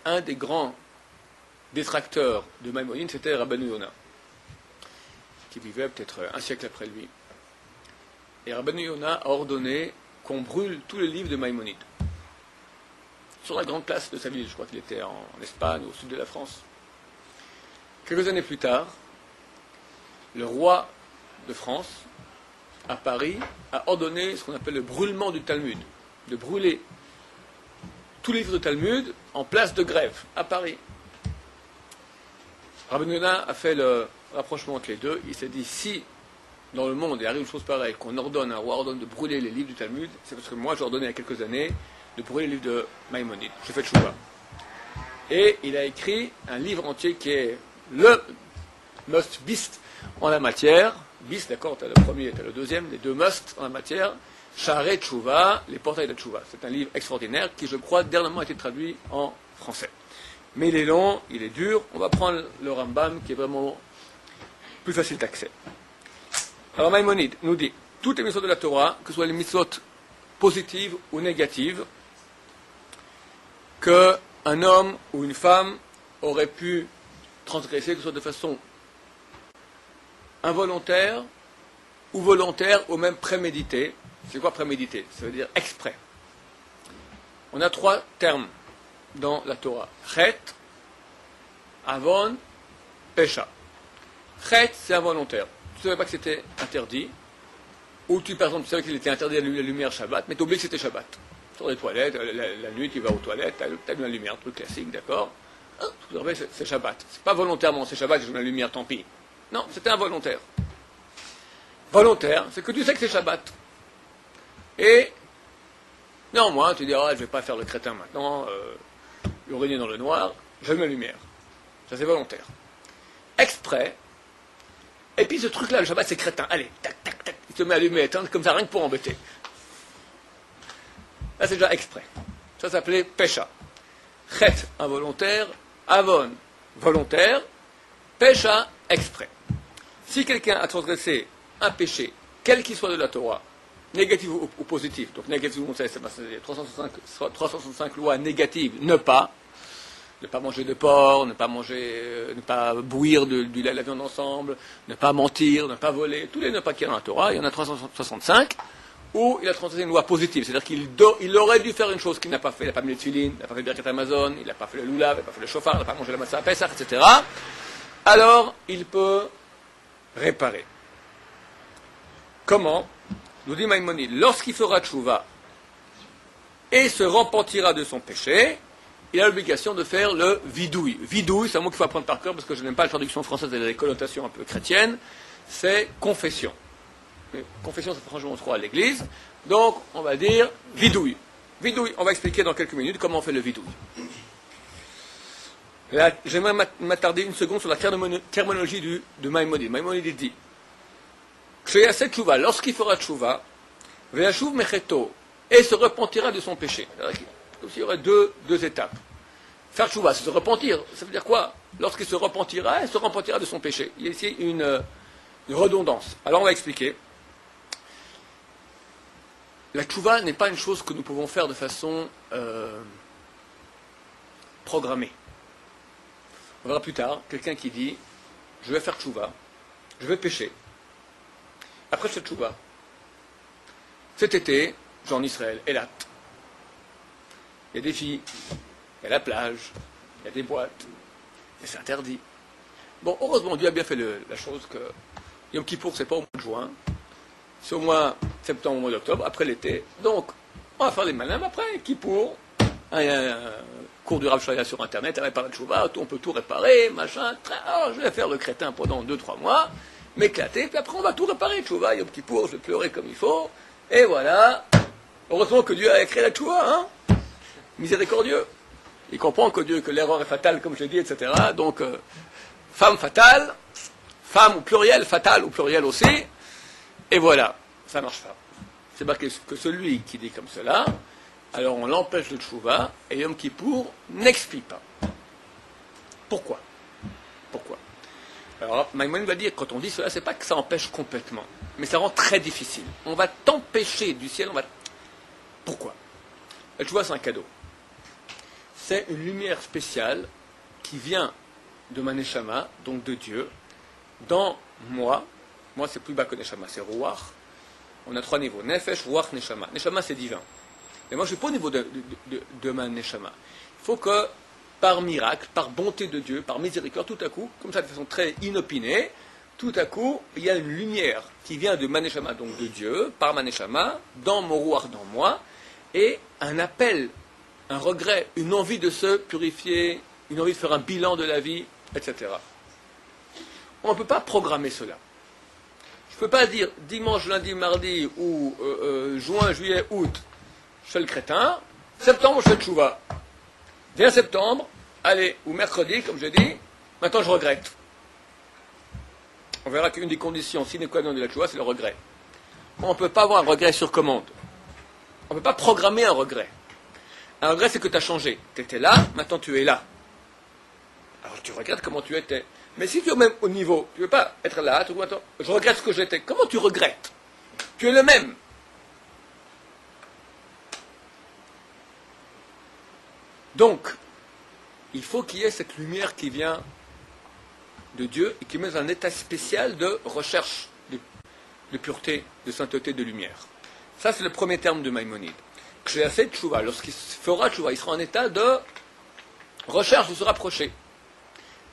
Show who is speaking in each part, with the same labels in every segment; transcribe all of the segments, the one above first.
Speaker 1: un des grands détracteurs de Maïmonide, c'était Rabbeinu Yona, qui vivait peut-être un siècle après lui. Et Rabbeinu Yona a ordonné qu'on brûle tous les livres de Maïmonide. Sur la grande place de sa ville, je crois qu'il était en Espagne, au sud de la France. Quelques années plus tard, le roi de France, à Paris, a ordonné ce qu'on appelle le brûlement du Talmud, de brûler tous les livres de Talmud en place de grève, à Paris. Rabbeinu Yona a fait le rapprochement entre les deux. Il s'est dit, si dans le monde il arrive une chose pareille, qu'on ordonne, un roi ordonne de brûler les livres du Talmud, c'est parce que moi j'ai ordonné il y a quelques années de brûler les livres de Maïmonide. J'ai fait Tchouva. Et il a écrit un livre entier qui est le must beast en la matière. Beast, d'accord, t'as le premier et t'as le deuxième, les deux must en la matière. Sha'arei Tchouva, les portails de Tchouva. C'est un livre extraordinaire qui, je crois, dernièrement a été traduit en français. Mais il est long, il est dur. On va prendre le Rambam qui est vraiment plus facile d'accès. Alors Maïmonide nous dit, toutes les mitzvot de la Torah, que ce soit les mitzvot positives ou négatives, qu'un homme ou une femme aurait pu transgresser, que ce soit de façon involontaire ou volontaire ou même préméditée. C'est quoi prémédité? Ça veut dire exprès. On a trois termes dans la Torah. Chet, Avon, Pesha. Chet, c'est involontaire. Tu ne savais pas que c'était interdit. Ou tu, par exemple, tu savais qu'il était interdit la lumière Shabbat, mais tu oublies que c'était Shabbat. Sur les toilettes, la nuit, tu vas aux toilettes, tu allumes la lumière, truc classique, d'accord? C'est Shabbat. C'est pas volontairement, c'est Shabbat, j'allume la lumière, tant pis. Non, c'était involontaire. Volontaire, c'est que tu sais que c'est Shabbat. Et néanmoins, tu dis, je ne vais pas faire le crétin maintenant, uriner dans le noir, j'allume la lumière. Ça, c'est volontaire. Exprès. Et puis ce truc-là, le Shabbat, c'est crétin. Allez, tac, tac, tac. Il se met à allumer et éteindre comme ça, rien que pour embêter. Là, c'est déjà exprès. Ça s'appelait Pesha. Chet, involontaire. Avon, volontaire. Pesha, exprès. Si quelqu'un a transgressé un péché, quel qu'il soit de la Torah, négatif ou positif, donc négatif, on sait, c'est 365 lois négatives, ne pas manger de porc, ne pas bouillir de la viande ensemble, ne pas mentir, ne pas voler, tous les ne pas qu'il y a dans la Torah, il y en a 365, où il a transgressé une loi positive, c'est-à-dire qu'il aurait dû faire une chose qu'il n'a pas fait, il n'a pas mis le tefillin, il n'a pas fait le Birkat Hamazon, il n'a pas fait le lulav, il n'a pas fait le shofar, il n'a pas mangé la matzah à Pesach, etc. Alors, il peut réparer. Comment? Nous dit Maïmonide, lorsqu'il fera tchouva et se repentira de son péché, il a l'obligation de faire le vidouille. Vidouille, c'est un mot qu'il faut apprendre par cœur parce que je n'aime pas la traduction française, elle a des connotations un peu chrétiennes. C'est confession. Mais confession, c'est franchement trop à l'église. Donc, on va dire vidouille. Vidouille, on va expliquer dans quelques minutes comment on fait le vidouille. Là, j'aimerais m'attarder une seconde sur la terminologie de Maïmonide. Maïmonide dit, lorsqu'il fera tchouva, ve'yashuv mecheto, et se repentira de son péché. Comme s'il y aurait deux étapes. Faire tchouva, c'est se repentir. Ça veut dire quoi? Lorsqu'il se repentira, il se repentira de son péché. Il y a ici une redondance. Alors on va expliquer. La tchouva n'est pas une chose que nous pouvons faire de façon programmée. On verra plus tard quelqu'un qui dit, je vais faire tchouva, je vais pécher. Après, je fais tchouva. Cet été, je vais en Israël, Elat. Il y a des filles, il y a la plage, il y a des boîtes, et c'est interdit. Bon, heureusement, Dieu a bien fait la chose que Yom Kippour, c'est pas au mois de juin, c'est au mois de septembre, au mois d'octobre, après l'été. Donc, on va faire les malins, mais après, Kippour, un cours du Rav Shaya sur Internet, réparer le tchouva, on peut tout réparer, machin, je vais faire le crétin pendant 2-3 mois, m'éclater, puis après on va tout réparer, tchouva, Yom Kippour, je vais pleurer comme il faut, et voilà. Heureusement que Dieu a créé la tchouva, hein. Miséricordieux. Il comprend que l'erreur est fatale, comme je l'ai dit, etc. Donc, femme fatale, femme au pluriel, fatale au pluriel aussi, et voilà, ça marche pas. C'est marqué que celui qui dit comme cela, alors on l'empêche de tchouva, et Yom Kippour n'explie pas. Pourquoi? Alors, Maïmonide va dire, quand on dit cela, c'est pas que ça empêche complètement, mais ça rend très difficile. On va t'empêcher du ciel, Pourquoi? La tchouva, c'est un cadeau. c'est une lumière spéciale qui vient de ma neshama, donc de Dieu, dans moi. Moi, c'est plus bas que neshama, c'est ruach. On a 3 niveaux, nefesh, ruach, neshama. Neshama, c'est divin. Mais moi, je ne suis pas au niveau de ma neshama. Il faut que, par miracle, par bonté de Dieu, par miséricorde, tout à coup, comme ça de façon très inopinée, tout à coup, il y a une lumière qui vient de ma neshama, donc de Dieu, par ma neshama, dans mon ruach, dans moi, et un appel, un regret, une envie de se purifier, une envie de faire un bilan de la vie, etc. On ne peut pas programmer cela. Je ne peux pas dire dimanche, lundi, mardi, ou juin, juillet, août, je fais le crétin, septembre, je fais le tchouva. Viens septembre, allez, ou mercredi, comme je dis, maintenant je regrette. On verra qu'une des conditions sine qua non de la tchouva, c'est le regret. On ne peut pas avoir un regret sur commande. On ne peut pas programmer un regret. Un regret, c'est que tu as changé. Tu étais là, maintenant tu es là. Alors tu regrettes comment tu étais. Mais si tu es au même au niveau, tu ne veux pas être là, tu dis, attends, je regrette ce que j'étais. Comment tu regrettes? Tu es le même. Donc, il faut qu'il y ait cette lumière qui vient de Dieu et qui met dans un état spécial de recherche de pureté, de sainteté, de lumière. Ça, c'est le premier terme de Maïmonide. Créassé tchouva, lorsqu'il fera tchouva, il sera en état de recherche de se rapprocher.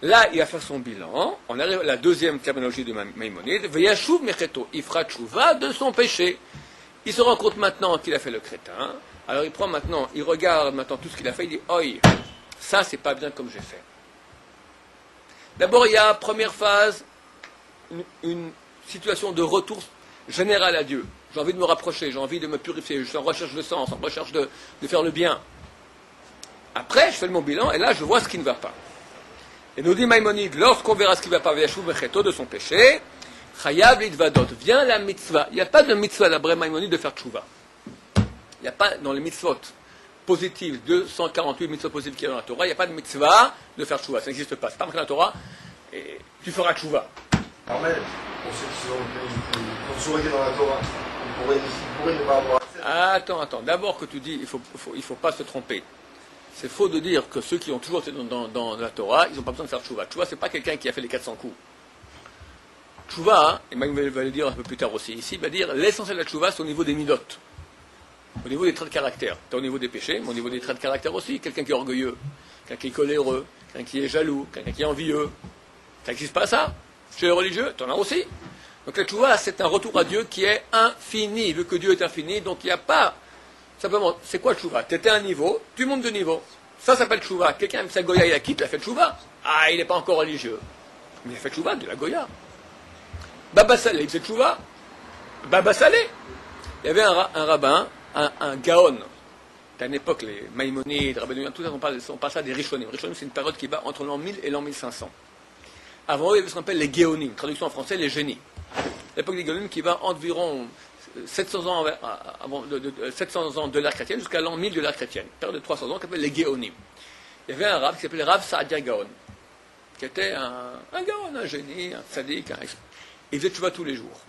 Speaker 1: Là, il va faire son bilan. On arrive à la deuxième terminologie de Maïmonide. Veyashuv mecheto, il fera tchouva de son péché. Il se rend compte maintenant qu'il a fait le crétin. Alors il prend maintenant, il regarde maintenant tout ce qu'il a fait, il dit « Oi, ça c'est pas bien comme j'ai fait ». D'abord il y a, première phase, une situation de retour général à Dieu. J'ai envie de me rapprocher, j'ai envie de me purifier, je suis en recherche de sens, en recherche de faire le bien. Après, je fais mon bilan et là je vois ce qui ne va pas. Et nous dit Maïmonide, lorsqu'on verra ce qui ne va pas, Veyashuv mecheto de son péché, Chayav litvadot, vient la mitzvah. Il n'y a pas de mitzvah d'après Maïmonide de faire tchouva. Il n'y a pas, dans les mitzvot positives, 248 mitzvot positives qu'il y a dans la Torah, il n'y a pas de mitzvah de faire tchouva. Ça n'existe pas. C'est pas marqué dans la Torah, et tu feras tchouva.
Speaker 2: Armel, pour ceux qui sont surveillés dans la Torah, ils pourraient ne pas avoir accès.
Speaker 1: Attends. D'abord que tu dis, il faut pas se tromper. C'est faux de dire que ceux qui ont toujours été dans la Torah, ils n'ont pas besoin de faire tchouva. Tchouva, c'est pas quelqu'un qui a fait les 400 coups. Tchouva, et Maïm va le dire un peu plus tard aussi, ici, il va dire l'essentiel de la tchouva, c'est au niveau des midot. Au niveau des traits de caractère. Tu as au niveau des péchés, mais au niveau des traits de caractère aussi. Quelqu'un qui est orgueilleux, quelqu'un qui est coléreux, quelqu'un qui est jaloux, quelqu'un qui est envieux. Ça n'existe pas ça. Chez les religieux, tu en as aussi. Donc la tchouva, c'est un retour à Dieu qui est infini, vu que Dieu est infini, donc il n'y a pas... Simplement, c'est quoi le tchouva? Tu étais à un niveau, tu montes de niveau. Ça s'appelle tchouva. Quelqu'un aime sa goya, il a quitté, il a fait tchouva. Ah, il n'est pas encore religieux. Mais il a fait tchouva de la goya. Baba Salé, il faisait tchouva. Baba Salé. Il y avait un rabbin, un gaon. À une époque, les Maïmonides, Rabbeinu, tout ça, on parle ça des Rishonim. Rishonim, c'est une période qui va entre l'an 1000 et l'an 1500. Avant eux, il y avait ce qu'on appelle les Géonim, traduction en français, les génies. L'époque des Géonim qui va environ 700 ans, 700 ans de l'ère chrétienne jusqu'à l'an 1000 de l'ère chrétienne. Une période de 300 ans qui s'appelle les Géonim. Il y avait un rabbin qui s'appelait Rav Saadia Gaon, qui était un gaon, un génie, un tzaddik, il faisait tchouva tous les jours.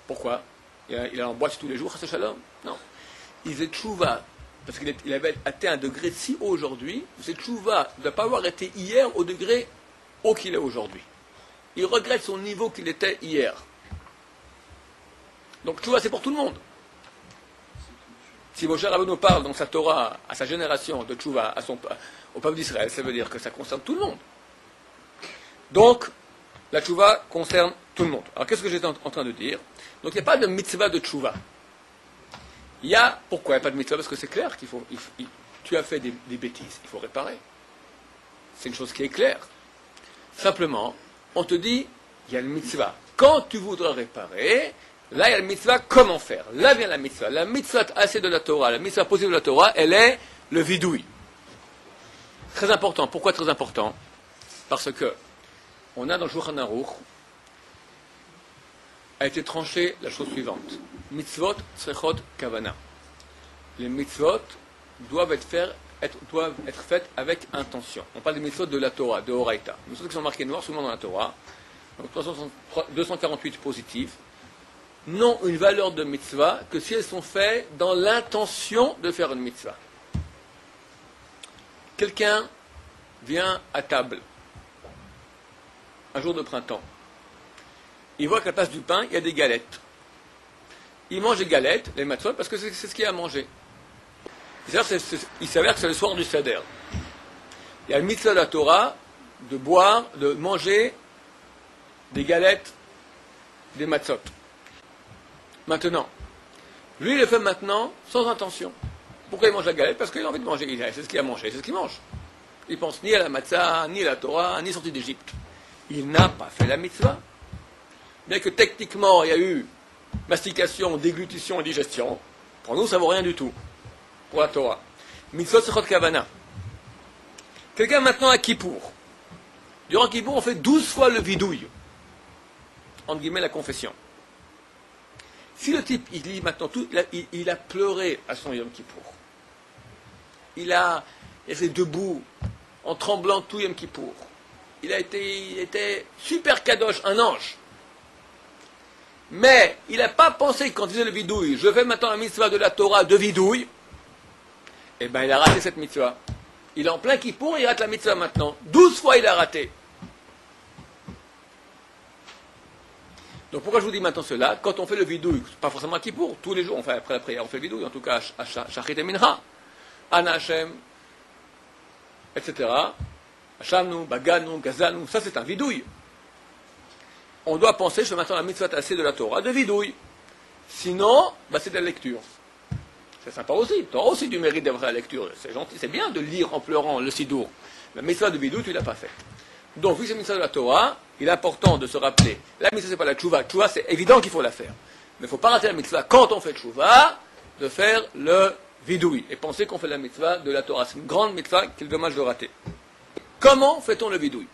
Speaker 1: Pourquoi? Il en boite tous les jours, c'est shalom? Non. Il faisait tchouva, parce qu'il avait atteint un degré si haut aujourd'hui, c'est tchouva de ne pas avoir été hier au degré haut qu'il est aujourd'hui. Il regrette son niveau qu'il était hier. Donc tchouva, c'est pour tout le monde. Si Moshe Rabbeinu parle dans sa Torah, à sa génération, de tchouva, au peuple d'Israël, ça veut dire que ça concerne tout le monde. Donc, la tchouva concerne tout le monde. Alors qu'est-ce que j'étais en train de dire? Donc il n'y a pas de mitzvah de tchouva. Pourquoi il n'y a pas de mitzvah? Parce que c'est clair qu'il faut... tu as fait des bêtises, il faut réparer. C'est une chose qui est claire. Simplement, on te dit, il y a le mitzvah. Quand tu voudras réparer, là il y a le mitzvah, comment faire? Là vient la mitzvah. La mitzvah assez de la Torah, la mitzvah positive de la Torah, elle est le vidouille. Très important. Pourquoi très important? Parce que on a dans le Shulchan Aruch a été tranché la chose suivante. Mitzvot tzrechot kavana. Les mitzvot doivent être faites avec intention. On parle des mitzvot de la Torah, de Horaïta. Les mitzvot qui sont marqués noir souvent dans la Torah, donc 248 positifs, n'ont une valeur de mitzvah que si elles sont faites dans l'intention de faire une mitzvah. Quelqu'un vient à table, un jour de printemps. Il voit qu'à la place du pain, il y a des galettes. Il mange les galettes, les matzot, parce que c'est ce qu'il y a à manger. Il s'avère que c'est le soir du Seder. Il y a le mitzvah de la Torah de boire, de manger des galettes, des matzot. Maintenant, lui, il le fait maintenant sans intention. Pourquoi il mange la galette? Parce qu'il a envie de manger. C'est ce qu'il a mangé, c'est ce qu'il mange. Il pense ni à la matzah, ni à la Torah, ni sortie d'Égypte. Il n'a pas fait la mitzvah. Bien que techniquement, il y a eu mastication, déglutition et digestion, pour nous, ça ne vaut rien du tout. Pour la Torah. Mitzvot sechot kavana. Quelqu'un maintenant à Kippour. Durant Kippour, on fait 12 fois le vidouille. Entre guillemets, la confession. Si le type, il lit maintenant tout, il a pleuré à son Yom Kippour. Il était debout, en tremblant tout Yom Kippour. Il était super kadosh, un ange. Mais il n'a pas pensé, quand il disait le vidouille, je fais maintenant la mitzvah de la Torah de vidouille, eh bien il a raté cette mitzvah. Il est en plein Kippour, il rate la mitzvah maintenant. 12 fois il a raté. Donc pourquoi je vous dis maintenant cela? Quand on fait le vidouille, pas forcément à Kippour, tous les jours, enfin après la prière, on fait le vidouille, en tout cas à Shachrit et Mincha, Ana Hashem, etc. Hachamnu, Baganu, Gazanu, ça c'est un vidouille. On doit penser, je fais maintenant la mitzvah tassée de la Torah, de vidouille. Sinon, c'est de la lecture. C'est sympa aussi. Tu auras aussi du mérite d'avoir la lecture. C'est gentil, c'est bien de lire en pleurant le sidour. La mitzvah de vidouille, tu ne l'as pas fait. Donc, vu que c'est la mitzvah de la Torah, il est important de se rappeler. La mitzvah, ce n'est pas la tchouva. Tchouva, c'est évident qu'il faut la faire. Mais il ne faut pas rater la mitzvah quand on fait tchouva, de faire le vidouille. Et penser qu'on fait la mitzvah de la Torah. C'est une grande mitzvah qu'il est dommage de rater. Comment fait-on le vidouille?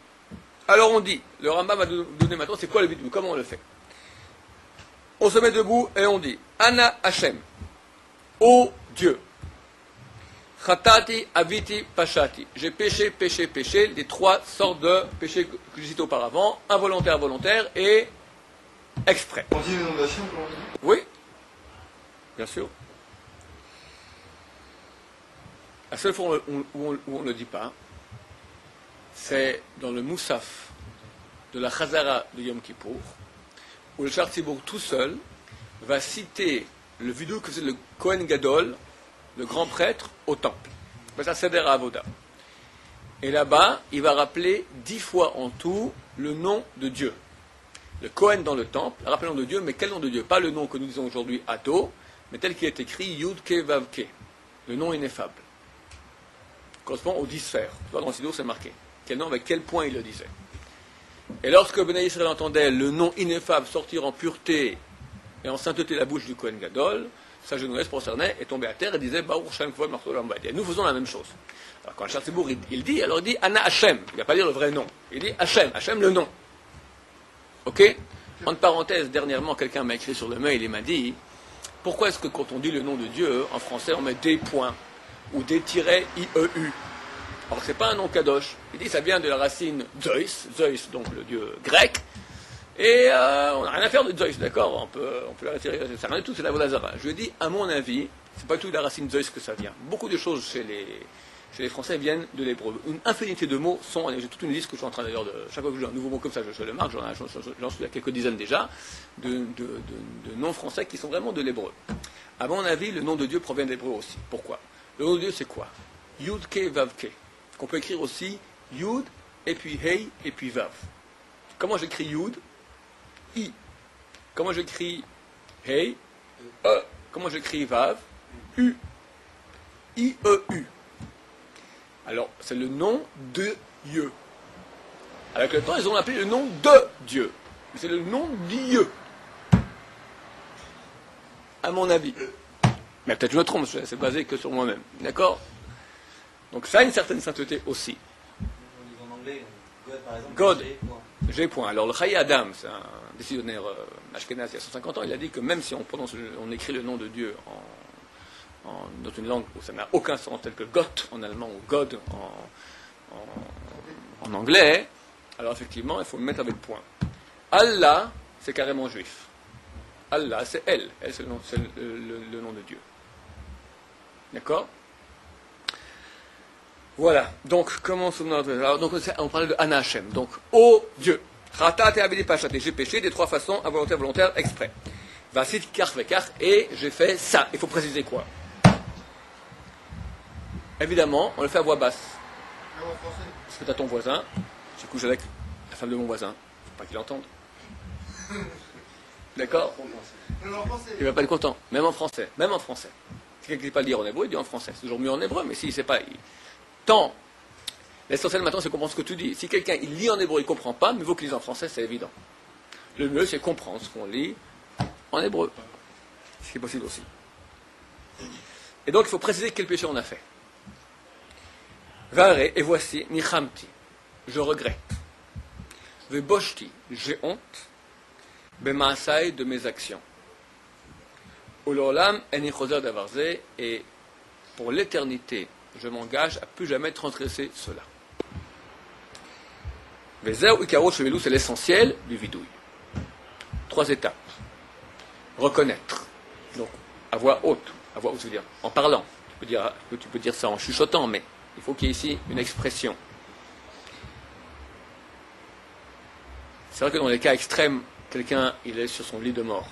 Speaker 1: Alors on dit, le Rambam va donner maintenant, c'est quoi le vidouille? Comment on le fait? On se met debout et on dit, Ana Hashem, ô Dieu, Chatati, Aviti, Pashati, j'ai péché, péché, péché, les trois sortes de péchés que j'ai cités auparavant, involontaire, volontaire et exprès.
Speaker 2: On dit une inondation, comment on dit?
Speaker 1: Oui, bien sûr. La seule fois où on ne le dit pas, c'est dans le Moussaf de la Chazara de Yom Kippour, où le Shar Tzibour tout seul va citer le vidouille que c'est le Kohen Gadol, le grand prêtre, au temple. C'est ça, Seder Avoda. Et là-bas, il va rappeler 10 fois en tout le nom de Dieu. Le Kohen dans le temple, rappelons de Dieu, mais quel nom de Dieu? Pas le nom que nous disons aujourd'hui Ato, mais tel qu'il est écrit Yud-Ke Vav-Ke, le nom ineffable. Correspond aux 10 sphères. Tu vois, dans le Sidour, c'est marqué. Quel nom, avec quel point il le disait. Et lorsque Ben Israël entendait le nom ineffable sortir en pureté et en sainteté de la bouche du Kohen Gadol, sa jeunesse prosternait et tombait à terre et disait Baruch Shem Kvod Marto Lambad. Et nous faisons la même chose. Alors quand le Shar Tzibour il dit, alors il dit Ana Hashem. Il ne va pas dire le vrai nom. Il dit Hashem, Hashem le nom. Ok? Entre parenthèses, dernièrement, quelqu'un m'a écrit sur le mail et m'a dit pourquoi est-ce que quand on dit le nom de Dieu, en français, on met des points ou des tirets IEU? Alors c'est pas un nom kadosh. Il dit ça vient de la racine Zeus, Zeus donc le dieu grec, et on n'a rien à faire de Zeus, d'accord, on peut la retirer, ça rien du tout, c'est la Vodazara. Je lui ai dit, à mon avis, c'est pas tout de la racine Zeus que ça vient. Beaucoup de choses chez les Français viennent de l'hébreu. Une infinité de mots sont, j'ai toute une liste que je suis en train d'ailleurs de, chaque fois que j'ai un nouveau mot comme ça, je le marque, j'en suis à quelques dizaines déjà, de noms français qui sont vraiment de l'hébreu. À mon avis, le nom de Dieu provient de l'hébreu aussi. Pourquoi? Le nom de Dieu c'est quoi? Yud-Ke Vav-Ke. Qu'on peut écrire aussi Yud, et puis Hey, et puis Vav. Comment j'écris Yud? I. Comment j'écris Hey? E. Comment j'écris Vav? U. I-E-U. Alors, c'est le nom de Dieu. Avec le temps, ils ont appelé le nom de Dieu. C'est le nom Dieu. À mon avis. Mais peut-être je me trompe, c'est basé que sur moi-même. D'accord? Donc ça a une certaine sainteté aussi.
Speaker 3: En anglais, God par exemple.
Speaker 1: God. G. Alors le Chayei Adam, c'est un décisionnaire ashkénaze il y a 150 ans, il a dit que même si on écrit le nom de Dieu dans une langue où ça n'a aucun sens, tel que Gott en allemand ou God en anglais, alors effectivement il faut le mettre avec point. Allah, c'est carrément juif. Allah, c'est elle. Elle, c'est le nom de Dieu. D'accord? Voilà, donc commençons notre... Alors, donc, on parlait de Ana Hashem. Donc, ô Dieu, Ratat et Abedi Pachat, j'ai péché des trois façons, involontaire, volontaire, exprès. Vasit kar vekar, et j'ai fait ça. Il faut préciser quoi? Évidemment, on le fait à voix basse.
Speaker 2: Même en français.
Speaker 1: Parce que tu as ton voisin, tu couches avec la femme de mon voisin, faut pas qu'il entende. D'accord?
Speaker 2: Même en français.
Speaker 1: Il va pas être content, même en français. Même en français. Si quelqu'un ne sait pas le dire en hébreu, il dit en français. C'est toujours mieux en hébreu, mais s'il ne sait pas, tant. L'essentiel maintenant, c'est comprendre ce que tu dis. Si quelqu'un il lit en hébreu, il ne comprend pas, mais il vaut qu'il lise en français, c'est évident. Le mieux, c'est comprendre ce qu'on lit en hébreu. Ce qui est possible aussi. Et donc, il faut préciser quel péché on a fait. Vare, et voici, nichamti, je regrette. Veboshti, j'ai honte. Bemaasai, de mes actions. Ulolam, eni choser davarze, et pour l'éternité, je m'engage à plus jamais transgresser cela. Vezer ukaro chevelou, c'est l'essentiel du vidouille. 3 étapes. Reconnaître. Donc, à voix haute. À voix haute, je veux dire, en parlant. Tu peux dire ça en chuchotant, mais il faut qu'il y ait ici une expression. C'est vrai que dans les cas extrêmes, quelqu'un, il est sur son lit de mort.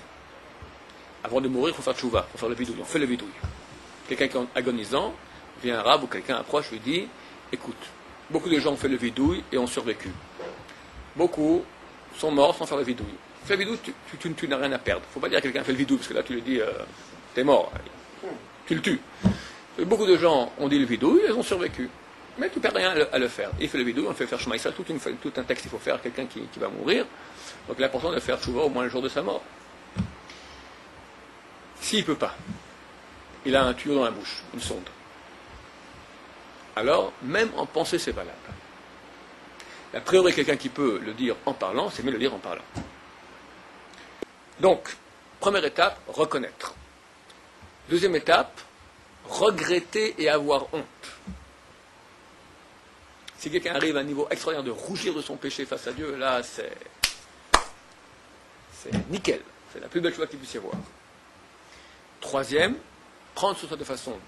Speaker 1: Avant de mourir, il faut faire tchouva, il faut faire le vidouille. On fait le vidouille. Quelqu'un qui est agonisant, vient un arabe ou quelqu'un approche, lui dit, écoute, beaucoup de gens ont fait le vidouille et ont survécu. Beaucoup sont morts sans faire le vidouille. Fais le vidouille, tu n'as rien à perdre. Il ne faut pas dire à quelqu'un fait le vidouille, parce que là tu lui dis, t'es mort. Tu le tues. Beaucoup de gens ont dit le vidouille et ont survécu. Mais tu ne perds rien à le faire. Il fait le vidouille, on fait faire Shema Israël, tout un texte qu'il faut faire à quelqu'un qui va mourir. Donc l'important est de faire tchouva au moins le jour de sa mort. S'il ne peut pas, il a un tuyau dans la bouche, une sonde. Alors, même en pensée, c'est valable. A priori, quelqu'un qui peut le dire en parlant, c'est mieux de le dire en parlant. Donc, première étape, reconnaître. Deuxième étape, regretter et avoir honte. Si quelqu'un arrive à un niveau extraordinaire de rougir de son péché face à Dieu, là, c'est nickel. C'est la plus belle chose qu'il puisse y avoir. Troisième, prendre sur ça de façon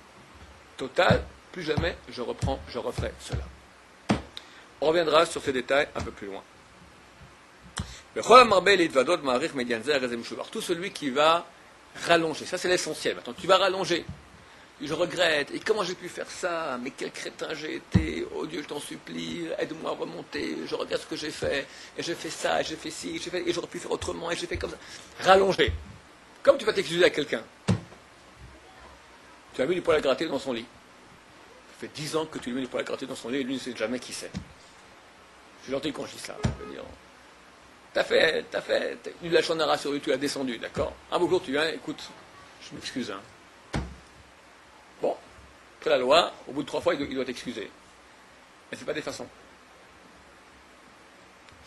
Speaker 1: totale, plus jamais je referai cela. On reviendra sur ces détails un peu plus loin. Tout celui qui va rallonger, ça c'est l'essentiel. Maintenant, tu vas rallonger. Je regrette, et comment j'ai pu faire ça? Mais quel crétin j'ai été, oh Dieu, je t'en supplie, aide-moi à remonter, je regarde ce que j'ai fait, et j'ai fait ça, et j'ai fait ci, et j'aurais pu faire autrement, et j'ai fait comme ça. Rallonger. Comme tu vas t'excuser à quelqu'un. Tu as mis du poil à gratter dans son lit. Ça fait 10 ans que tu lui mets du poil à gratter dans son lit, et lui ne sait jamais qui c'est. Je suis gentil quand je dis ça. Je veux dire, t'as fait du lachonara sur lui, tu l'as descendu, d'accord? Un beau jour, tu viens, écoute, je m'excuse, hein. Bon, après la loi, au bout de 3 fois, il doit t'excuser. Mais ce n'est pas des façons.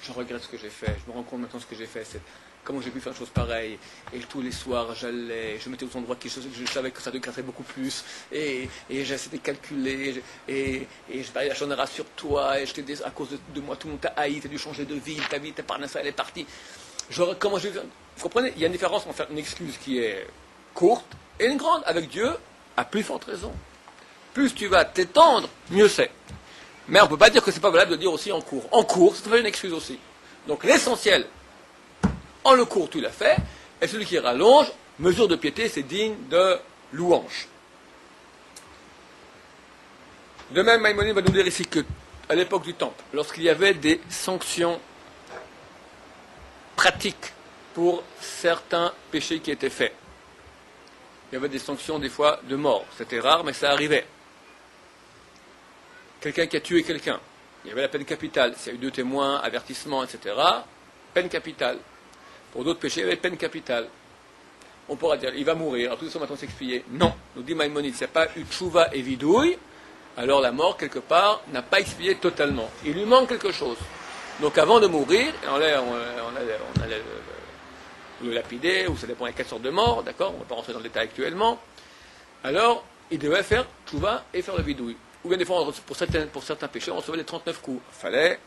Speaker 1: Je regrette ce que j'ai fait, je me rends compte maintenant ce que j'ai fait, c'est comment j'ai pu faire une chose pareille. Et tous les soirs, je mettais aux endroits que je savais que ça déclarait beaucoup plus, et j'essayais de calculer, et je parlais la chonera sur toi, et à cause de moi, tout le monde t'a haï, t'as dû changer de vie, ta vie, ta parnassa, elle est partie. Comment j'ai vu. Vous comprenez? Il y a une différence entre faire une excuse qui est courte et une grande. Avec Dieu, à plus forte raison. Plus tu vas t'étendre, mieux c'est. Mais on ne peut pas dire que c'est pas valable de dire aussi en cours. En cours, ça fait une excuse aussi. Donc l'essentiel, en le cours, tu l'as fait, et celui qui rallonge, mesure de piété, c'est digne de louange. De même, Maïmonide va nous dire ici que, à l'époque du Temple, lorsqu'il y avait des sanctions pratiques pour certains péchés qui étaient faits, il y avait des sanctions des fois de mort. C'était rare, mais ça arrivait. Quelqu'un qui a tué quelqu'un, il y avait la peine capitale. S'il y a eu 2 témoins, avertissement, etc., peine capitale. Pour d'autres péchés, il y avait peine capitale. On pourra dire, il va mourir, alors tout ça maintenant s'expier. Non, nous dit Maïmonide, s'il n'y a pas eu tchouva et vidouille, alors la mort, quelque part, n'a pas expié totalement. Il lui manque quelque chose. Donc avant de mourir, on allait le lapider, ou ça dépend des 4 sortes de morts, d'accord, on ne va pas rentrer dans le détail actuellement. Alors, il devait faire tchouva et faire le vidouille. Ou bien des fois, pour certains péchés, on recevait les 39 coups. Il fallait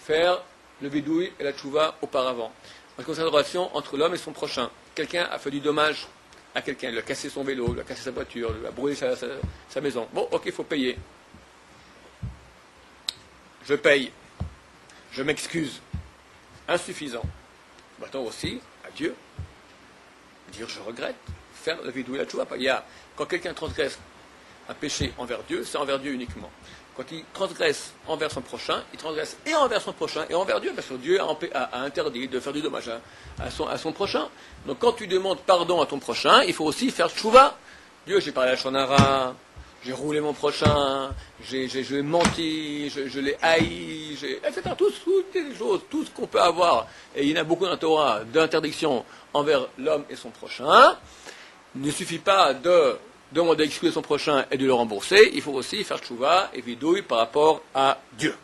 Speaker 1: faire le vidouille et la tchouva auparavant. Parce que c'est une relation entre l'homme et son prochain. Quelqu'un a fait du dommage à quelqu'un, il a cassé son vélo, il a cassé sa voiture, il a brûlé sa maison. Bon, ok, il faut payer. je paye, je m'excuse, insuffisant. Maintenant aussi, à Dieu, dire je regrette, faire la vidouille la tchouva. Quand quelqu'un transgresse un péché envers Dieu, c'est envers Dieu uniquement. Quand il transgresse envers son prochain, il transgresse et envers son prochain et envers Dieu, parce que Dieu a interdit de faire du dommage à son prochain. Donc quand tu demandes pardon à ton prochain, il faut aussi faire tchouva. Dieu, j'ai parlé à Shonara, j'ai roulé mon prochain, j'ai menti, je l'ai haï, etc. Toutes les choses, tout ce qu'on peut avoir, et il y en a beaucoup dans la Torah, d'interdiction envers l'homme et son prochain. Il ne suffit pas de demander à excuser son prochain et de le rembourser, il faut aussi faire tchouva et vidouille par rapport à Dieu.